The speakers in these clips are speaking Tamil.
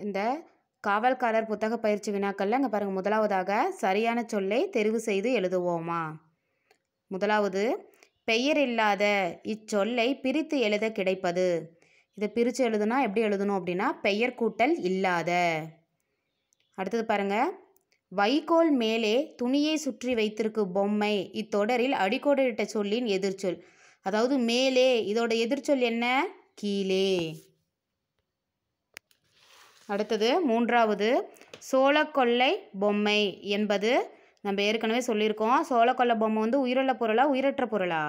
இந்த காவல்காரர் புத்தக பயிற்சி வினாக்கள்ல இங்கே பாருங்கள், முதலாவதாக சரியான சொல்லை தெரிவு செய்து எழுதுவோமா. முதலாவது, பெயர் இல்லாத இச்சொல்லை பிரித்து எழுத கிடைப்பது. இதை பிரித்து எழுதுனா எப்படி எழுதணும் அப்படின்னா பெயர் கூட்டல் இல்லாத. அடுத்தது பாருங்க, வைக்கோல் மேலே துணியை சுற்றி வைத்திருக்கு பொம்மை இத்தொடரில் அடிக்கோடிட்ட சொல்லின் எதிர்ச்சொல். அதாவது மேலே, இதோட எதிர்ச்சொல் என்ன? கீழே. அடுத்தது மூன்றாவது, சோளக்கொல்லை பொம்மை என்பது நம்ம ஏற்கனவே சொல்லியிருக்கோம். சோளக்கொல்லை பொம்மை வந்து உயிருள்ள பொருளா உயிரற்ற பொருளா?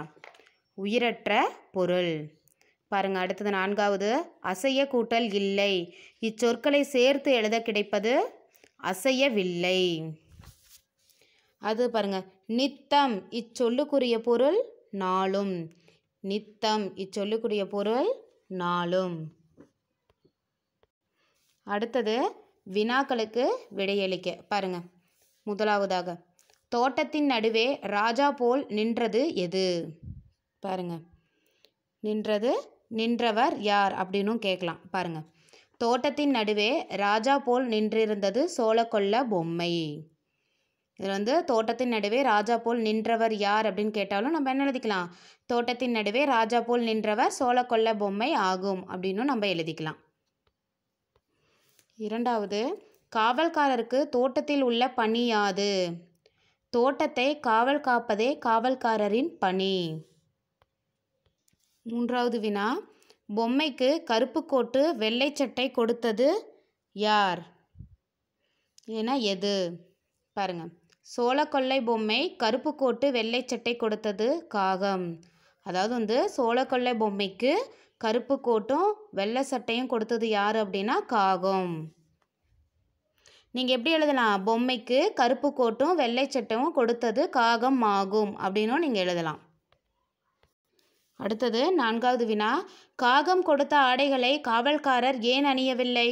உயிரற்ற பொருள். பாருங்க. அடுத்தது நான்காவது, அசைய கூட்டல் இல்லை இச்சொற்களை சேர்த்து எழுத கிடைப்பது அசையவில்லை. அது பாருங்க, நித்தம் இச்சொல்லுக்குரிய பொருள் நாளும். நித்தம் இச்சொல்லுக்குரிய பொருள் நாளும். அடுத்தது வினாக்களுக்கு விடையளிக்க பாருங்க. முதலாவதாக, தோட்டத்தின் நடுவே ராஜா போல் நின்றது எது? பாருங்க, நின்றவர் யார் அப்படின்னும் கேட்கலாம். பாருங்க, தோட்டத்தின் நடுவே ராஜா போல் நின்றிருந்தது சோளக்கொல்லை பொம்மை. இதில் வந்து தோட்டத்தின் நடுவே ராஜா போல் நின்றவர் யார் அப்படின்னு கேட்டாலும் நம்ம என்ன எழுதிக்கலாம்? தோட்டத்தின் நடுவே ராஜா போல் நின்றவர் சோளக்கொல்லை பொம்மை ஆகும் அப்படின்னு நம்ம எழுதிக்கலாம். இரண்டாவது, காவல்காரருக்கு தோட்டத்தில் உள்ள பணி யாது? தோட்டத்தை காவல் காப்பதே காவல்காரரின் பணி. மூன்றாவது வினா, பொம்மைக்கு கருப்பு கோட்டு வெள்ளை சட்டை கொடுத்தது யார்? ஏன்னா எது? பாருங்க, சோளக்கொல்லை பொம்மை கருப்பு கோட்டு வெள்ளை சட்டை கொடுத்தது காகம். அதாவது வந்து சோளக்கொல்லை பொம்மைக்கு கருப்பு கோட்டும் வெள்ளை சட்டையும் கொடுத்தது யார் அப்படின்னா காகம். நீங்கள் எப்படி எழுதலாம்? பொம்மைக்கு கருப்பு கோட்டும் வெள்ளை சட்டையும் கொடுத்தது காகம் ஆகும் அப்படின்னும் நீங்கள் எழுதலாம். அடுத்தது நான்காவது வினா, காகம் கொடுத்த ஆடைகளை காவல்காரர் ஏன் அணியவில்லை?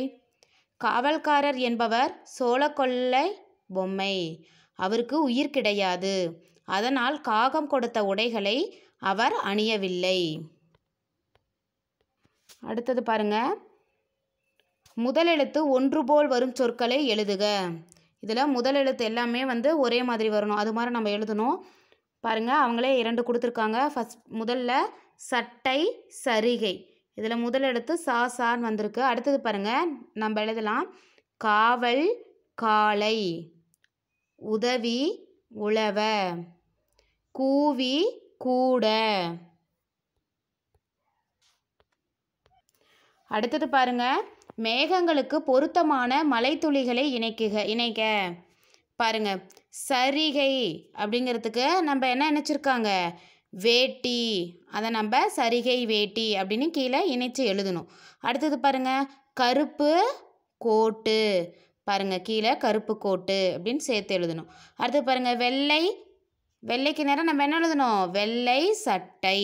காவல்காரர் என்பவர் சோளக்கொல்லை பொம்மை, அவருக்கு உயிர் கிடையாது, அதனால் காகம் கொடுத்த உடைகளை அவர் அணியவில்லை. அடுத்தது பாருங்க, முதலெழுத்து ஒன்று போல் வரும் சொற்களை எழுதுக. இதில் முதலெழுத்து எல்லாமே வந்து ஒரே மாதிரி வரணும், அது மாதிரி நம்ம எழுதணும். பாருங்க, அவங்களே 2 கொடுத்துருக்காங்க. முதல்ல சட்டை சரிகை, இதில் முதலெழுத்து சான்னு வந்திருக்கு. அடுத்தது பாருங்க, நம்ம எழுதலாம் காவல் காளை, உதவி உழவ, கூவி கூட. அடுத்தது பாருங்க, மேகங்களுக்கு பொருத்தமான மலைத்துளிகளை இணைக்க. பாருங்க, சரிகை அப்படிங்கிறதுக்கு நம்ம என்ன நினச்சிருக்காங்க? வேட்டி, அதை நம்ம சரிகை வேட்டி அப்படின்னு கீழே இணைச்சு எழுதணும். அடுத்தது பாருங்க, கருப்பு கோட்டு, பாருங்க கீழே கருப்பு கோட்டு அப்படின்னு சேர்த்து எழுதணும். அடுத்தது பாருங்க, வெள்ளைக்கு நேரம் நம்ம என்ன எழுதணும்? வெள்ளை சட்டை.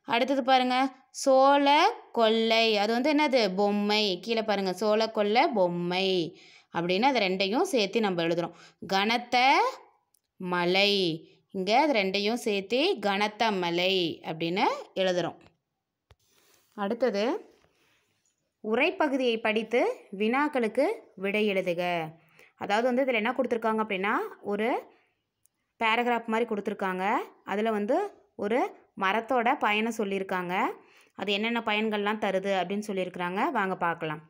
அடுத்தது பாருங்க, சோள கொல்லை, அது வந்து என்னது? பொம்மை. கீழே பாருங்க, சோள கொல்லை பொம்மை அப்படின்னு அது 2ஐயும் சேர்த்து நம்ம எழுதுகிறோம். கனத்த மலை, இங்கே அது 2ஐயும் சேர்த்து கனத்த மலை அப்படின்னு எழுதுகிறோம். அடுத்தது, உரைப்பகுதியை படித்து வினாக்களுக்கு விடை எழுதுக. அதாவது வந்து இதில் என்ன கொடுத்துருக்காங்க அப்படின்னா ஒரு பேராகிராஃப் மாதிரி கொடுத்துருக்காங்க. அதில் வந்து ஒரு மரத்தோட பயனை சொல்லியிருக்காங்க. அது என்னென்ன பயன்கள்லாம் தருது அப்படின்னு சொல்லியிருக்கிறாங்க. வாங்க பார்க்கலாம்.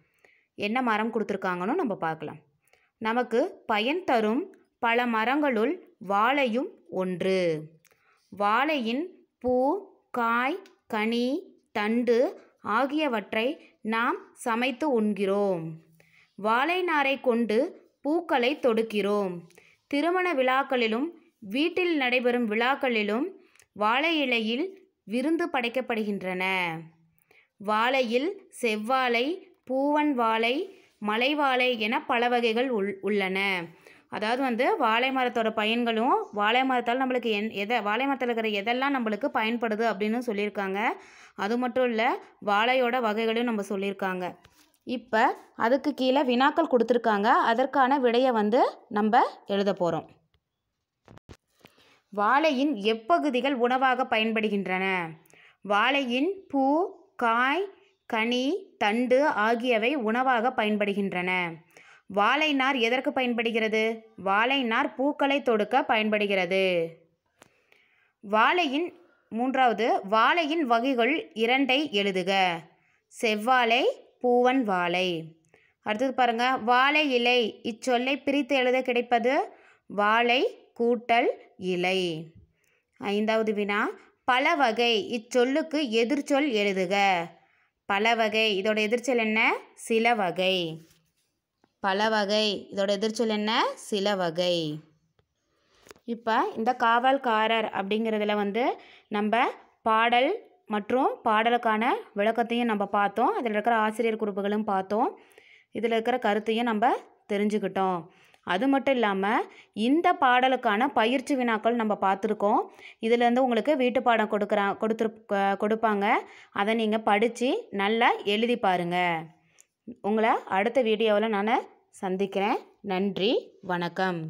என்ன மரம் கொடுத்துருக்காங்கன்னு நம்ம பார்க்கலாம். நமக்கு பயன் தரும் பல மரங்களுள் வாழையும் ஒன்று. வாழையின் பூ, காய், கனி, தண்டு ஆகியவற்றை நாம் சமைத்து உண்கிறோம். வாழை நாரை கொண்டு பூக்களை தொடுக்கிறோம். திருமண விழாக்களிலும் வீட்டில் நடைபெறும் விழாக்களிலும் வாழை இலையில் விருந்து படைக்கப்படுகின்றன. வாழையில் செவ்வாழை, பூவன் வாழை, மலைவாழை என பல வகைகள் உள்ளன. அதாவது வந்து வாழை மரத்தோட பயன்களும் வாழை மரத்தால் நம்மளுக்கு வாழை மரத்தில் இருக்கிற எதெல்லாம் நம்மளுக்கு பயன்படுது அப்படின்னு சொல்லியிருக்காங்க. அது மட்டும் இல்லை, வாழையோட வகைகளையும் நம்ம சொல்லியிருக்காங்க. இப்போ அதுக்கு கீழே வினாக்கள் கொடுத்துருக்காங்க. அதற்கான விடையை வந்து நம்ம எழுத போகிறோம். வாழையின் எப்பகுதிகள் உணவாக பயன்படுகின்றன? வாழையின் பூ, காய், கனி, தண்டு ஆகியவை உணவாக பயன்படுகின்றன. வாழை நார் எதற்கு பயன்படுகிறது? வாழை நார் பூக்களை தொடுக்க பயன்படுகிறது. வாழையின் வகைகள் 2ஐ எழுதுக. செவ்வாழை, பூவன் வாழை. அடுத்தது பாருங்க, வாழை இலை இச்சொல்லை பிரித்து எழுத கிடைப்பது வாழை கூட்டல் இலை. 5வது வினா, பலவகை இச்சொல்லுக்கு எதிர்ச்சொல் எழுதுக. பலவகை இதோட எதிர்ச்சொல் என்ன? சில வகை. பலவகை இதோட எதிர்ச்சொல் என்ன? சில வகை. இப்போ இந்த காவல்காரர் அப்படிங்கிறதுல நம்ம பாடல் மற்றும் பாடலுக்கான விளக்கத்தையும் நம்ம பார்த்தோம். அதில் இருக்கிற ஆசிரியர் குறிப்புகளும் பார்த்தோம். இதில் இருக்கிற கருத்தையும் நம்ம தெரிஞ்சுக்கிட்டோம். அது மட்டும் இல்லாமல் இந்த பாடலுக்கான பயிற்சி வினாக்கள் நம்ம பார்த்துருக்கோம். இதிலேருந்து உங்களுக்கு வீட்டு பாடம் கொடுப்பாங்க. அதை நீங்கள் படித்து நல்லா எழுதி பாருங்கள். உங்களை அடுத்த வீடியோவில் நான் சந்திக்கிறேன். நன்றி, வணக்கம்.